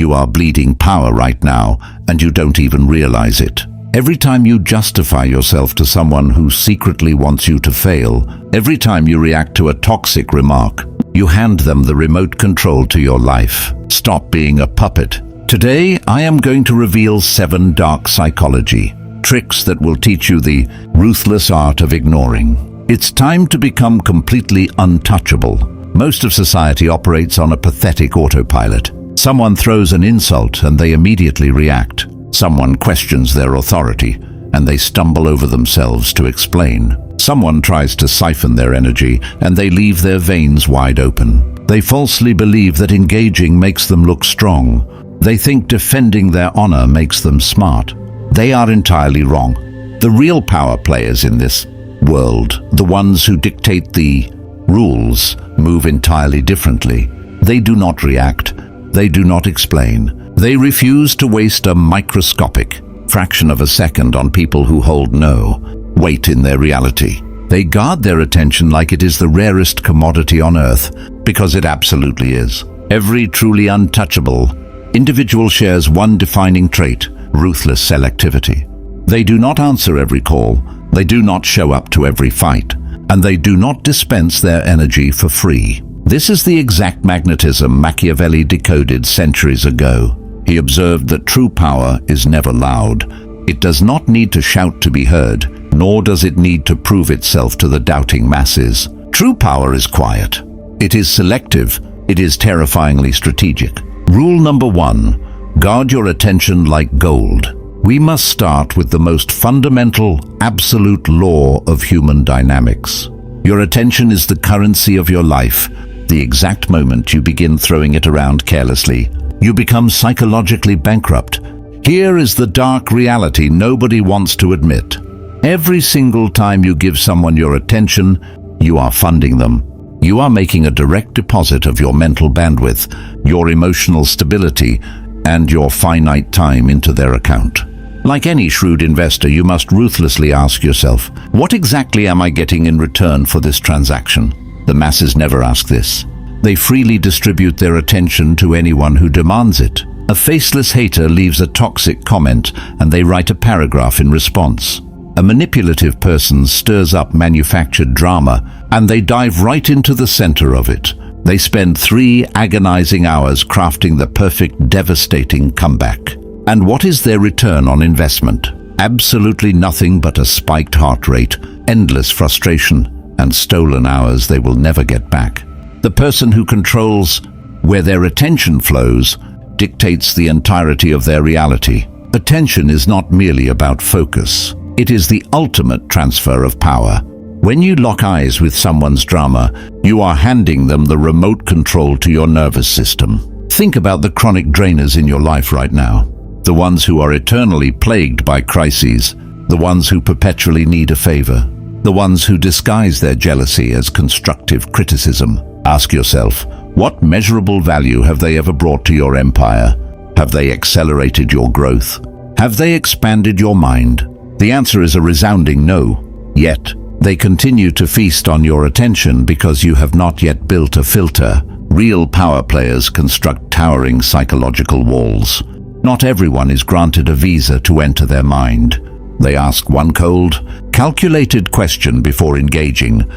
You are bleeding power right now, and you don't even realize it. Every time you justify yourself to someone who secretly wants you to fail, every time you react to a toxic remark, you hand them the remote control to your life. Stop being a puppet. Today, I am going to reveal 7 dark psychology tricks that will teach you the ruthless art of ignoring. It's time to become completely untouchable. Most of society operates on a pathetic autopilot. Someone throws an insult and they immediately react. Someone questions their authority and they stumble over themselves to explain. Someone tries to siphon their energy and they leave their veins wide open. They falsely believe that engaging makes them look strong. They think defending their honor makes them smart. They are entirely wrong. The real power players in this world, the ones who dictate the rules, move entirely differently. They do not react. They do not explain. They refuse to waste a microscopic fraction of a second on people who hold no weight in their reality. They guard their attention like it is the rarest commodity on earth, because it absolutely is. Every truly untouchable individual shares one defining trait: ruthless selectivity. They do not answer every call, they do not show up to every fight, and they do not dispense their energy for free. This is the exact magnetism Machiavelli decoded centuries ago. He observed that true power is never loud. It does not need to shout to be heard, nor does it need to prove itself to the doubting masses. True power is quiet. It is selective. It is terrifyingly strategic. Rule number 1. Guard your attention like gold. We must start with the most fundamental, absolute law of human dynamics. Your attention is the currency of your life. The exact moment you begin throwing it around carelessly, you become psychologically bankrupt. Here is the dark reality nobody wants to admit. Every single time you give someone your attention, you are funding them. You are making a direct deposit of your mental bandwidth, your emotional stability, and your finite time into their account. Like any shrewd investor, you must ruthlessly ask yourself, what exactly am I getting in return for this transaction? The masses never ask this. They freely distribute their attention to anyone who demands it. A faceless hater leaves a toxic comment and they write a paragraph in response. A manipulative person stirs up manufactured drama and they dive right into the center of it. They spend 3 agonizing hours crafting the perfect, devastating comeback. And what is their return on investment? Absolutely nothing but a spiked heart rate, endless frustration, and stolen hours they will never get back. The person who controls where their attention flows dictates the entirety of their reality. Attention is not merely about focus. It is the ultimate transfer of power. When you lock eyes with someone's drama, you are handing them the remote control to your nervous system. Think about the chronic drainers in your life right now. The ones who are eternally plagued by crises. The ones who perpetually need a favor. The ones who disguise their jealousy as constructive criticism. Ask yourself, what measurable value have they ever brought to your empire? Have they accelerated your growth? Have they expanded your mind? The answer is a resounding no. Yet, they continue to feast on your attention because you have not yet built a filter. Real power players construct towering psychological walls. Not everyone is granted a visa to enter their mind. They ask one cold, calculated question before engaging.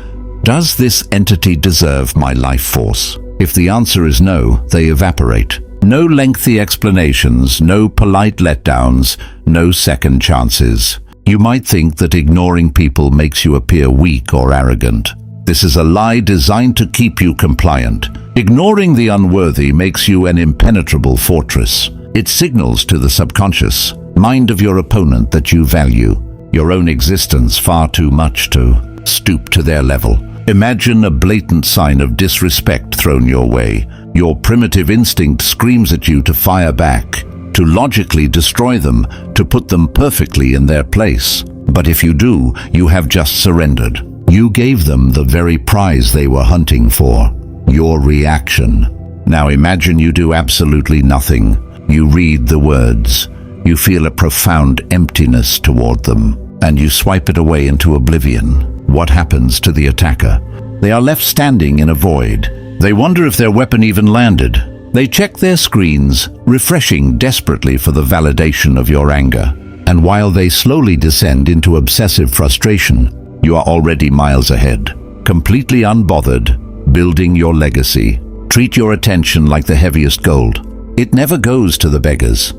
Does this entity deserve my life force? If the answer is no, they evaporate. No lengthy explanations, no polite letdowns, no second chances. You might think that ignoring people makes you appear weak or arrogant. This is a lie designed to keep you compliant. Ignoring the unworthy makes you an impenetrable fortress. It signals to the subconscious mind of your opponent that you value your own existence far too much to stoop to their level. Imagine a blatant sign of disrespect thrown your way. Your primitive instinct screams at you to fire back, to logically destroy them, to put them perfectly in their place. But if you do, you have just surrendered. You gave them the very prize they were hunting for, your reaction. Now imagine you do absolutely nothing. You read the words. You feel a profound emptiness toward them, and you swipe it away into oblivion. What happens to the attacker? They are left standing in a void. They wonder if their weapon even landed. They check their screens, refreshing desperately for the validation of your anger. And while they slowly descend into obsessive frustration, you are already miles ahead, completely unbothered, building your legacy. Treat your attention like the heaviest gold. It never goes to the beggars.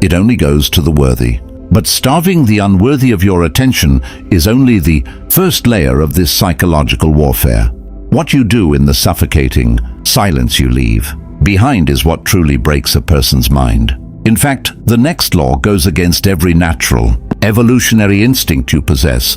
It only goes to the worthy. But starving the unworthy of your attention is only the first layer of this psychological warfare. What you do in the suffocating silence you leave behind is what truly breaks a person's mind. In fact, the next law goes against every natural, evolutionary instinct you possess.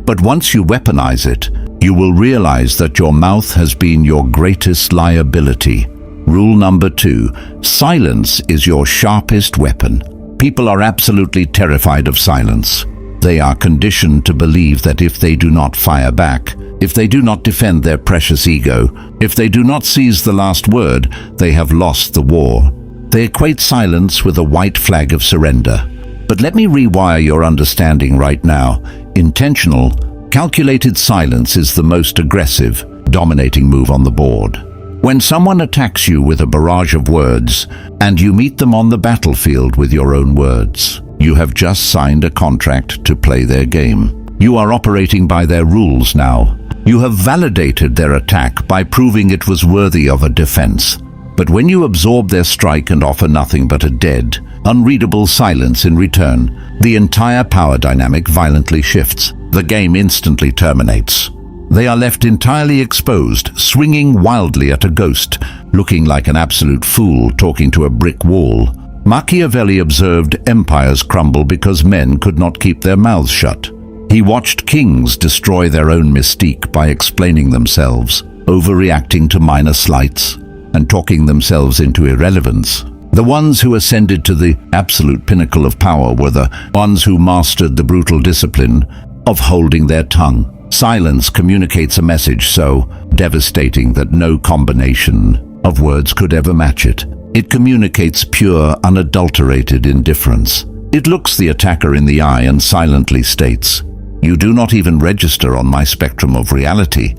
But once you weaponize it, you will realize that your mouth has been your greatest liability. Rule number 2, silence is your sharpest weapon. People are absolutely terrified of silence. They are conditioned to believe that if they do not fire back, if they do not defend their precious ego, if they do not seize the last word, they have lost the war. They equate silence with a white flag of surrender. But let me rewire your understanding right now. Intentional, calculated silence is the most aggressive, dominating move on the board. When someone attacks you with a barrage of words, and you meet them on the battlefield with your own words, you have just signed a contract to play their game. You are operating by their rules now. You have validated their attack by proving it was worthy of a defense. But when you absorb their strike and offer nothing but a dead, unreadable silence in return, the entire power dynamic violently shifts. The game instantly terminates. They are left entirely exposed, swinging wildly at a ghost, looking like an absolute fool talking to a brick wall. Machiavelli observed empires crumble because men could not keep their mouths shut. He watched kings destroy their own mystique by explaining themselves, overreacting to minor slights, and talking themselves into irrelevance. The ones who ascended to the absolute pinnacle of power were the ones who mastered the brutal discipline of holding their tongue. Silence communicates a message so devastating that no combination of words could ever match it. It communicates pure, unadulterated indifference. It looks the attacker in the eye and silently states, "You do not even register on my spectrum of reality."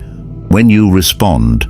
When you respond,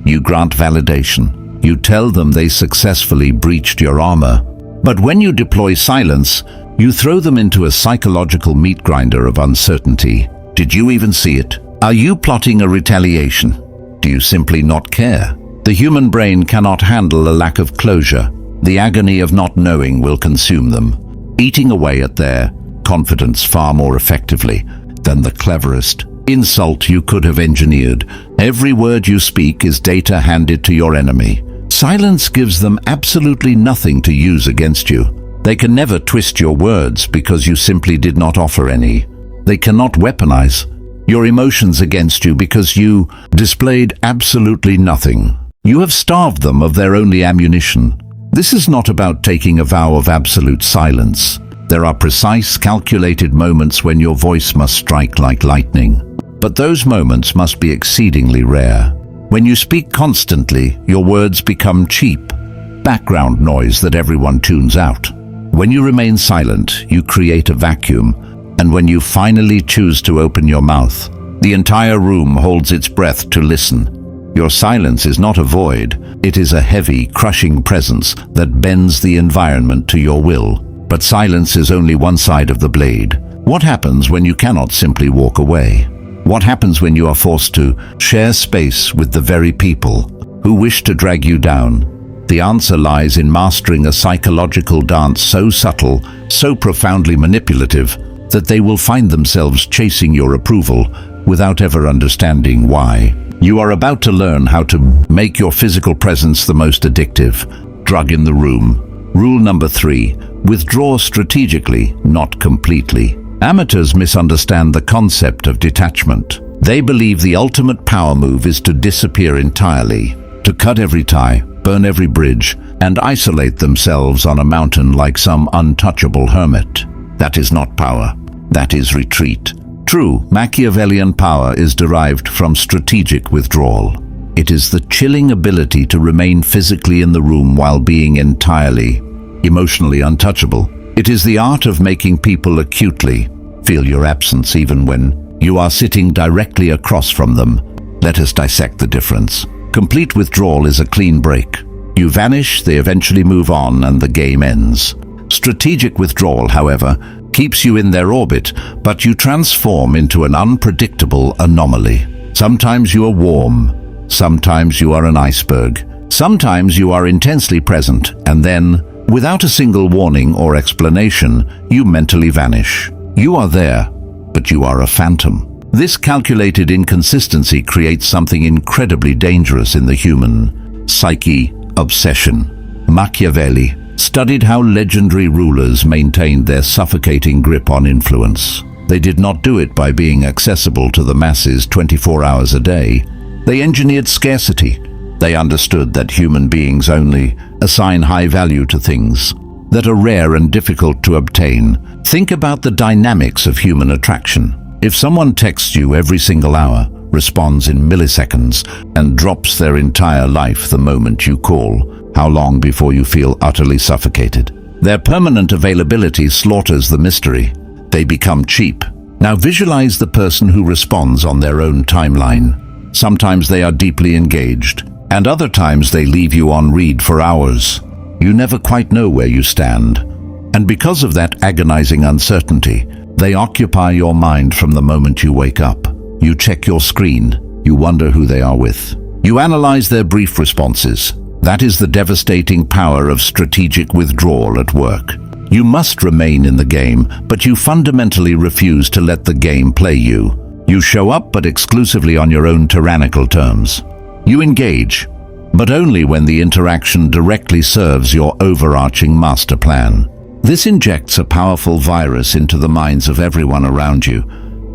you grant validation. You tell them they successfully breached your armor. But when you deploy silence, you throw them into a psychological meat grinder of uncertainty. Did you even see it? Are you plotting a retaliation? Do you simply not care? The human brain cannot handle a lack of closure. The agony of not knowing will consume them, eating away at their confidence far more effectively than the cleverest insult you could have engineered. Every word you speak is data handed to your enemy. Silence gives them absolutely nothing to use against you. They can never twist your words because you simply did not offer any. They cannot weaponize your emotions against you because you displayed absolutely nothing. You have starved them of their only ammunition. This is not about taking a vow of absolute silence. There are precise, calculated moments when your voice must strike like lightning. But those moments must be exceedingly rare. When you speak constantly, your words become cheap, background noise that everyone tunes out. When you remain silent, you create a vacuum. And when you finally choose to open your mouth, the entire room holds its breath to listen. Your silence is not a void. It is a heavy, crushing presence that bends the environment to your will. But silence is only one side of the blade. What happens when you cannot simply walk away? What happens when you are forced to share space with the very people who wish to drag you down? The answer lies in mastering a psychological dance so subtle, so profoundly manipulative, that they will find themselves chasing your approval without ever understanding why. You are about to learn how to make your physical presence the most addictive drug in the room. Rule number 3, withdraw strategically, not completely. Amateurs misunderstand the concept of detachment. They believe the ultimate power move is to disappear entirely, to cut every tie, burn every bridge, and isolate themselves on a mountain like some untouchable hermit. That is not power. That is retreat. True, Machiavellian power is derived from strategic withdrawal. It is the chilling ability to remain physically in the room while being entirely, emotionally untouchable. It is the art of making people acutely feel your absence even when you are sitting directly across from them. Let us dissect the difference. Complete withdrawal is a clean break. You vanish, they eventually move on, and the game ends. Strategic withdrawal, however, keeps you in their orbit, but you transform into an unpredictable anomaly. Sometimes you are warm, sometimes you are an iceberg, sometimes you are intensely present, and then, without a single warning or explanation, you mentally vanish. You are there, but you are a phantom. This calculated inconsistency creates something incredibly dangerous in the human psyche: obsession. Machiavelli studied how legendary rulers maintained their suffocating grip on influence. They did not do it by being accessible to the masses 24 hours a day. They engineered scarcity. They understood that human beings only assign high value to things that are rare and difficult to obtain. Think about the dynamics of human attraction. If someone texts you every single hour, responds in milliseconds, and drops their entire life the moment you call, how long before you feel utterly suffocated? Their permanent availability slaughters the mystery. They become cheap. Now visualize the person who responds on their own timeline. Sometimes they are deeply engaged, and other times they leave you on read for hours. You never quite know where you stand. And because of that agonizing uncertainty, they occupy your mind from the moment you wake up. You check your screen. You wonder who they are with. You analyze their brief responses. That is the devastating power of strategic withdrawal at work. You must remain in the game, but you fundamentally refuse to let the game play you. You show up, but exclusively on your own tyrannical terms. You engage, but only when the interaction directly serves your overarching master plan. This injects a powerful virus into the minds of everyone around you.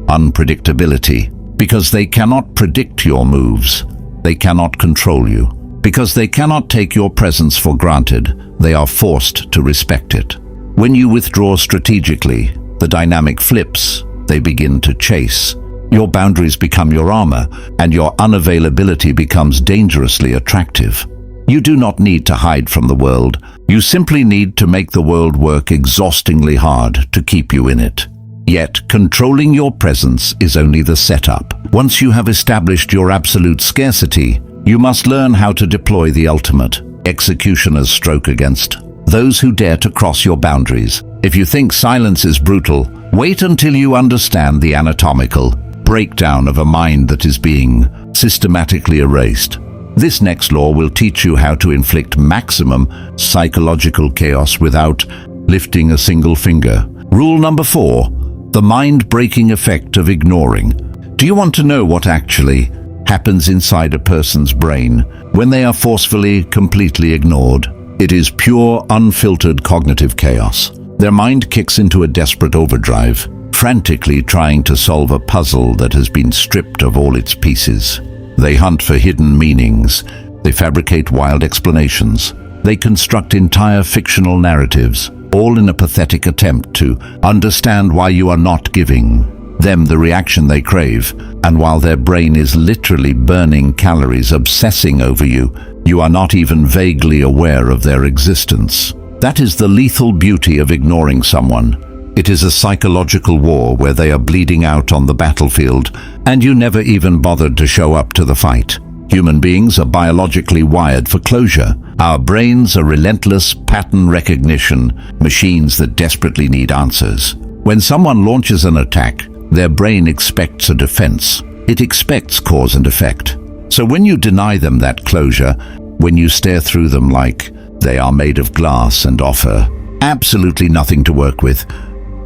Unpredictability. Because they cannot predict your moves. They cannot control you. Because they cannot take your presence for granted, they are forced to respect it. When you withdraw strategically, the dynamic flips. They begin to chase. Your boundaries become your armor, and your unavailability becomes dangerously attractive. You do not need to hide from the world. You simply need to make the world work exhaustingly hard to keep you in it. Yet, controlling your presence is only the setup. Once you have established your absolute scarcity, you must learn how to deploy the ultimate executioner's stroke against those who dare to cross your boundaries. If you think silence is brutal, wait until you understand the anatomical breakdown of a mind that is being systematically erased. This next law will teach you how to inflict maximum psychological chaos without lifting a single finger. Rule number 4, the mind-breaking effect of ignoring. Do you want to know what actually happens inside a person's brain when they are forcefully, completely ignored? It is pure, unfiltered cognitive chaos. Their mind kicks into a desperate overdrive, frantically trying to solve a puzzle that has been stripped of all its pieces. They hunt for hidden meanings. They fabricate wild explanations. They construct entire fictional narratives, all in a pathetic attempt to understand why you are not giving them the reaction they crave. And while their brain is literally burning calories obsessing over you, you are not even vaguely aware of their existence. That is the lethal beauty of ignoring someone. It is a psychological war where they are bleeding out on the battlefield, and you never even bothered to show up to the fight. Human beings are biologically wired for closure. Our brains are relentless pattern recognition machines that desperately need answers. When someone launches an attack, their brain expects a defense. It expects cause and effect. So when you deny them that closure, when you stare through them like they are made of glass and offer absolutely nothing to work with,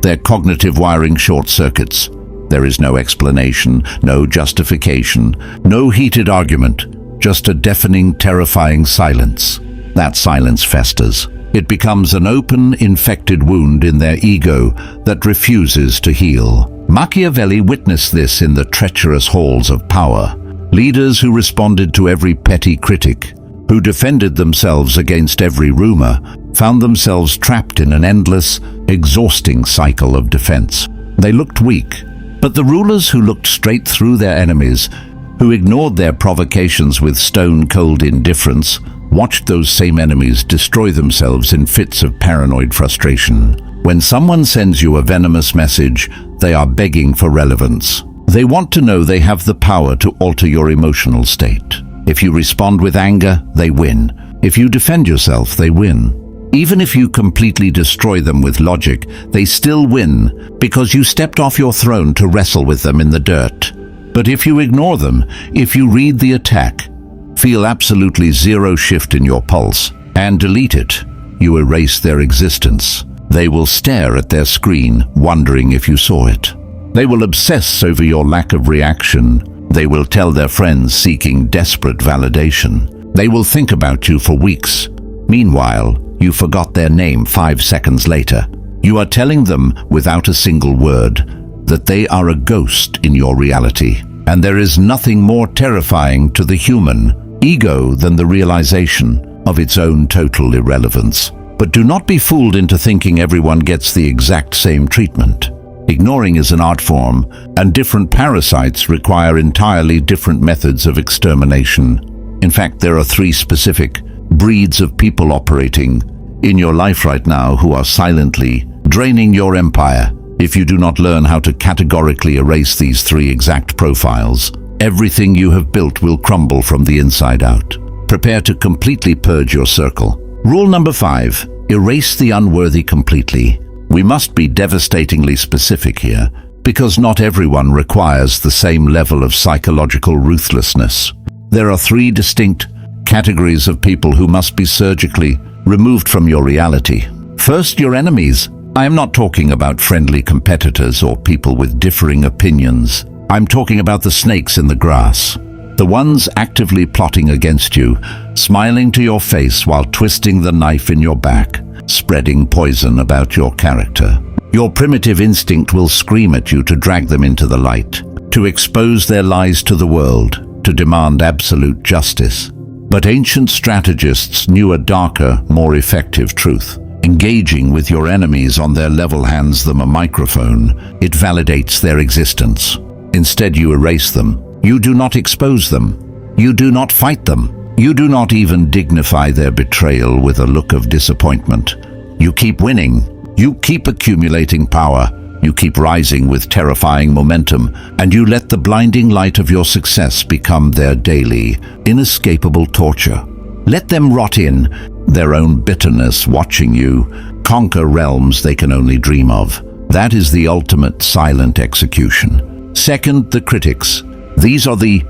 their cognitive wiring short circuits. There is no explanation, no justification, no heated argument, just a deafening, terrifying silence. That silence festers. It becomes an open, infected wound in their ego that refuses to heal. Machiavelli witnessed this in the treacherous halls of power. Leaders who responded to every petty critic, who defended themselves against every rumor, found themselves trapped in an endless, exhausting cycle of defense. They looked weak, but the rulers who looked straight through their enemies, who ignored their provocations with stone-cold indifference, watched those same enemies destroy themselves in fits of paranoid frustration. When someone sends you a venomous message, they are begging for relevance. They want to know they have the power to alter your emotional state. If you respond with anger, they win. If you defend yourself, they win. Even if you completely destroy them with logic, they still win because you stepped off your throne to wrestle with them in the dirt. But if you ignore them, if you read the attack, feel absolutely zero shift in your pulse, and delete it, you erase their existence. They will stare at their screen, wondering if you saw it. They will obsess over your lack of reaction. They will tell their friends seeking desperate validation. They will think about you for weeks. Meanwhile, you forgot their name 5 seconds later. You are telling them, without a single word, that they are a ghost in your reality. And there is nothing more terrifying to the human ego than the realization of its own total irrelevance. But do not be fooled into thinking everyone gets the exact same treatment. Ignoring is an art form, and different parasites require entirely different methods of extermination. In fact, there are 3 specific breeds of people operating in your life right now who are silently draining your empire. If you do not learn how to categorically erase these 3 exact profiles, everything you have built will crumble from the inside out. Prepare to completely purge your circle. Rule number 5, erase the unworthy completely. We must be devastatingly specific here, because not everyone requires the same level of psychological ruthlessness. There are 3 distinct categories of people who must be surgically removed from your reality. First, your enemies. I am not talking about friendly competitors or people with differing opinions. I'm talking about the snakes in the grass. The ones actively plotting against you, smiling to your face while twisting the knife in your back, spreading poison about your character. Your primitive instinct will scream at you to drag them into the light, to expose their lies to the world, to demand absolute justice. But ancient strategists knew a darker, more effective truth. Engaging with your enemies on their level hands them a microphone. It validates their existence. Instead, you erase them. You do not expose them. You do not fight them. You do not even dignify their betrayal with a look of disappointment. You keep winning. You keep accumulating power. You keep rising with terrifying momentum, and you let the blinding light of your success become their daily, inescapable torture. Let them rot in their own bitterness, watching you conquer realms they can only dream of. That is the ultimate silent execution. Second, the critics. These are the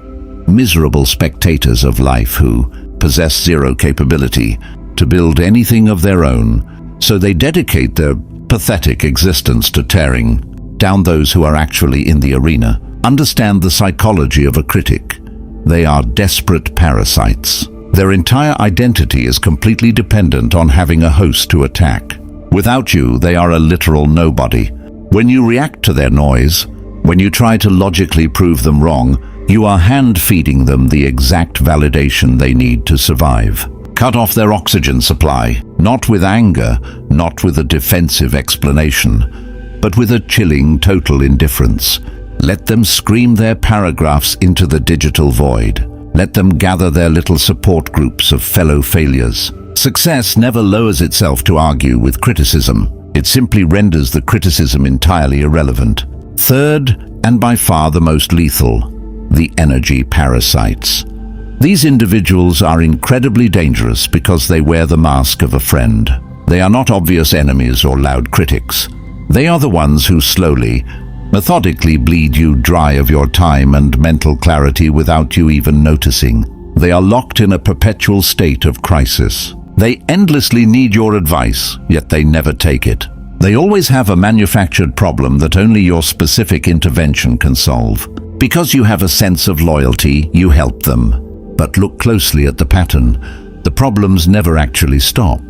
miserable spectators of life who possess zero capability to build anything of their own, so they dedicate their pathetic existence to tearing down those who are actually in the arena. Understand the psychology of a critic. They are desperate parasites. Their entire identity is completely dependent on having a host to attack. Without you, they are a literal nobody. When you react to their noise, when you try to logically prove them wrong, you are hand-feeding them the exact validation they need to survive. Cut off their oxygen supply, not with anger, not with a defensive explanation, but with a chilling total indifference. Let them scream their paragraphs into the digital void. Let them gather their little support groups of fellow failures. Success never lowers itself to argue with criticism. It simply renders the criticism entirely irrelevant. Third, and by far the most lethal, the energy parasites. These individuals are incredibly dangerous because they wear the mask of a friend. They are not obvious enemies or loud critics. They are the ones who slowly, methodically bleed you dry of your time and mental clarity without you even noticing. They are locked in a perpetual state of crisis. They endlessly need your advice, yet they never take it. They always have a manufactured problem that only your specific intervention can solve. Because you have a sense of loyalty, you help them. But look closely at the pattern. The problems never actually stop.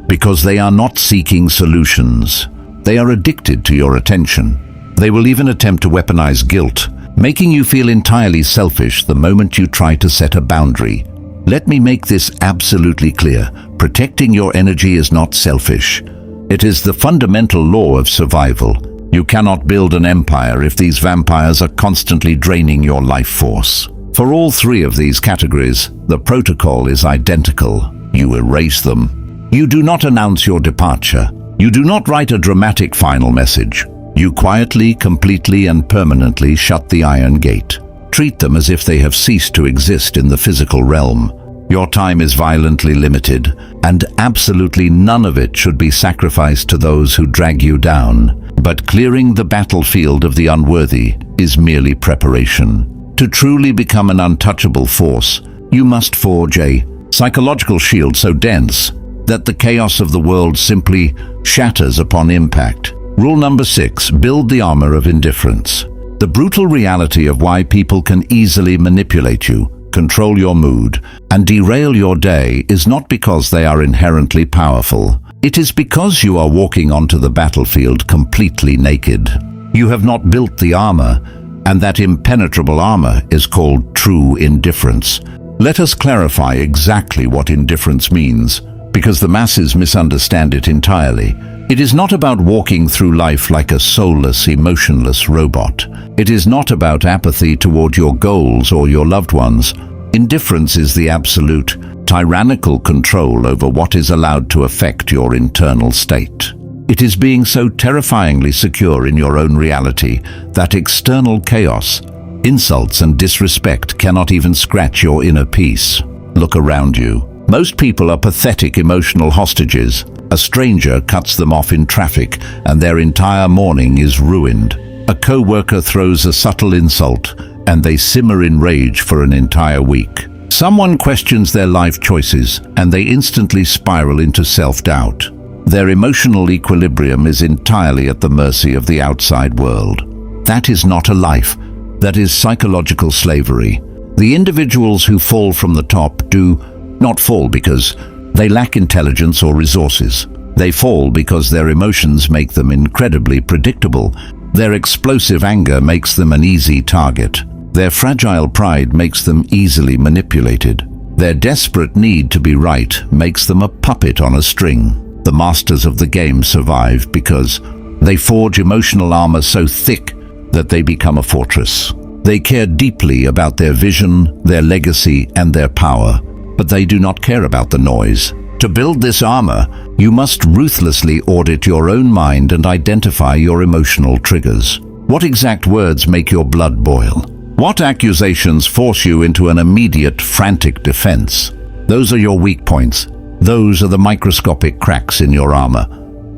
Because they are not seeking solutions. They are addicted to your attention. They will even attempt to weaponize guilt, making you feel entirely selfish the moment you try to set a boundary. Let me make this absolutely clear. Protecting your energy is not selfish. It is the fundamental law of survival. You cannot build an empire if these vampires are constantly draining your life force. For all 3 of these categories, the protocol is identical. You erase them. You do not announce your departure. You do not write a dramatic final message. You quietly, completely, and permanently shut the iron gate. Treat them as if they have ceased to exist in the physical realm. Your time is violently limited, and absolutely none of it should be sacrificed to those who drag you down. But clearing the battlefield of the unworthy is merely preparation. To truly become an untouchable force, you must forge a psychological shield so dense that the chaos of the world simply shatters upon impact. Rule number 6, build the armor of indifference. The brutal reality of why people can easily manipulate you, control your mood, and derail your day is not because they are inherently powerful. It is because you are walking onto the battlefield completely naked. You have not built the armor, and that impenetrable armor is called true indifference. Let us clarify exactly what indifference means, because the masses misunderstand it entirely. It is not about walking through life like a soulless, emotionless robot. It is not about apathy toward your goals or your loved ones. Indifference is the absolute, tyrannical control over what is allowed to affect your internal state. It is being so terrifyingly secure in your own reality that external chaos, insults and disrespect cannot even scratch your inner peace. Look around you. Most people are pathetic emotional hostages. A stranger cuts them off in traffic and their entire morning is ruined. A co-worker throws a subtle insult and they simmer in rage for an entire week. Someone questions their life choices and they instantly spiral into self-doubt. Their emotional equilibrium is entirely at the mercy of the outside world. That is not a life. That is psychological slavery. The individuals who fall from the top do not fall because they lack intelligence or resources. They fall because their emotions make them incredibly predictable. Their explosive anger makes them an easy target. Their fragile pride makes them easily manipulated. Their desperate need to be right makes them a puppet on a string. The masters of the game survive because they forge emotional armor so thick that they become a fortress. They care deeply about their vision, their legacy, and their power, but they do not care about the noise. To build this armor, you must ruthlessly audit your own mind and identify your emotional triggers. What exact words make your blood boil? What accusations force you into an immediate, frantic defense? Those are your weak points. Those are the microscopic cracks in your armor.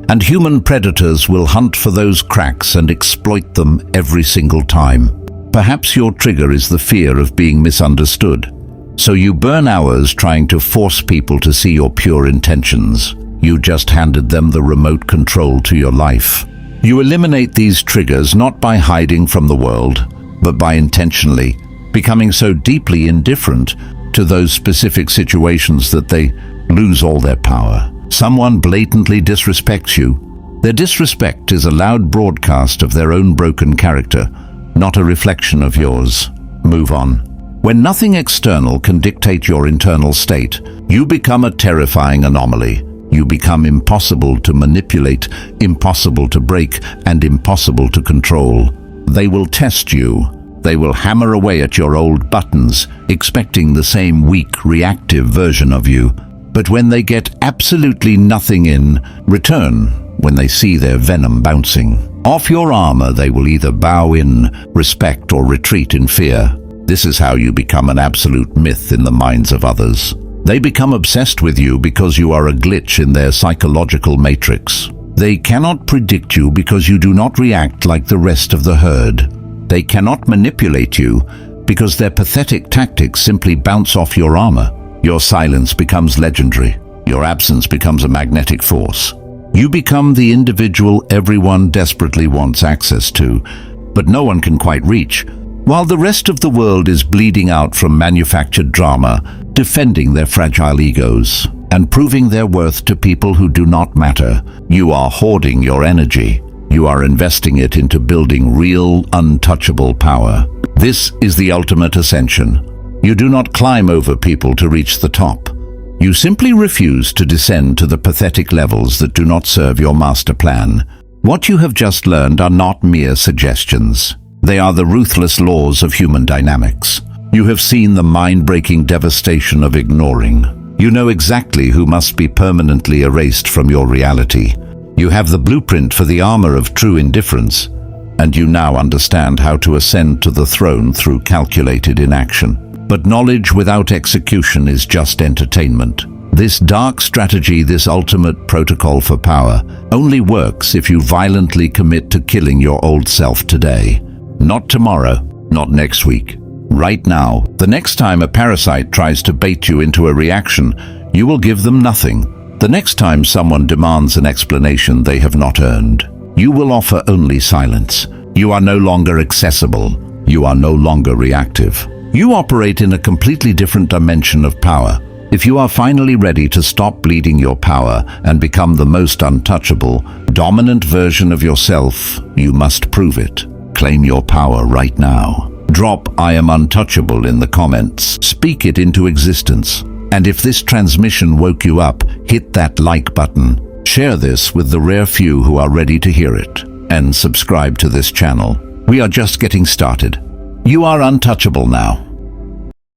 And human predators will hunt for those cracks and exploit them every single time. Perhaps your trigger is the fear of being misunderstood. So you burn hours trying to force people to see your pure intentions. You just handed them the remote control to your life. You eliminate these triggers not by hiding from the world, but by intentionally becoming so deeply indifferent to those specific situations that they lose all their power. Someone blatantly disrespects you. Their disrespect is a loud broadcast of their own broken character, not a reflection of yours. Move on. When nothing external can dictate your internal state, you become a terrifying anomaly. You become impossible to manipulate, impossible to break, and impossible to control. They will test you. They will hammer away at your old buttons, expecting the same weak, reactive version of you. But when they get absolutely nothing in return, when they see their venom bouncing off your armor, they will either bow in respect or retreat in fear. This is how you become an absolute myth in the minds of others. They become obsessed with you because you are a glitch in their psychological matrix. They cannot predict you because you do not react like the rest of the herd. They cannot manipulate you because their pathetic tactics simply bounce off your armor. Your silence becomes legendary. Your absence becomes a magnetic force. You become the individual everyone desperately wants access to, but no one can quite reach, while the rest of the world is bleeding out from manufactured drama, defending their fragile egos, and proving their worth to people who do not matter. You are hoarding your energy. You are investing it into building real, untouchable power. This is the ultimate ascension. You do not climb over people to reach the top. You simply refuse to descend to the pathetic levels that do not serve your master plan. What you have just learned are not mere suggestions. They are the ruthless laws of human dynamics. You have seen the mind-breaking devastation of ignoring. You know exactly who must be permanently erased from your reality. You have the blueprint for the armor of true indifference, and you now understand how to ascend to the throne through calculated inaction. But knowledge without execution is just entertainment. This dark strategy, this ultimate protocol for power, only works if you violently commit to killing your old self today. Not tomorrow, not next week. Right now, the next time a parasite tries to bait you into a reaction, you will give them nothing. The next time someone demands an explanation they have not earned, you will offer only silence. You are no longer accessible. You are no longer reactive. You operate in a completely different dimension of power. If you are finally ready to stop bleeding your power and become the most untouchable, dominant version of yourself, you must prove it. Claim your power right now. Drop "I am untouchable" in the comments. Speak it into existence. And if this transmission woke you up, hit that like button. Share this with the rare few who are ready to hear it. And subscribe to this channel. We are just getting started. You are untouchable now.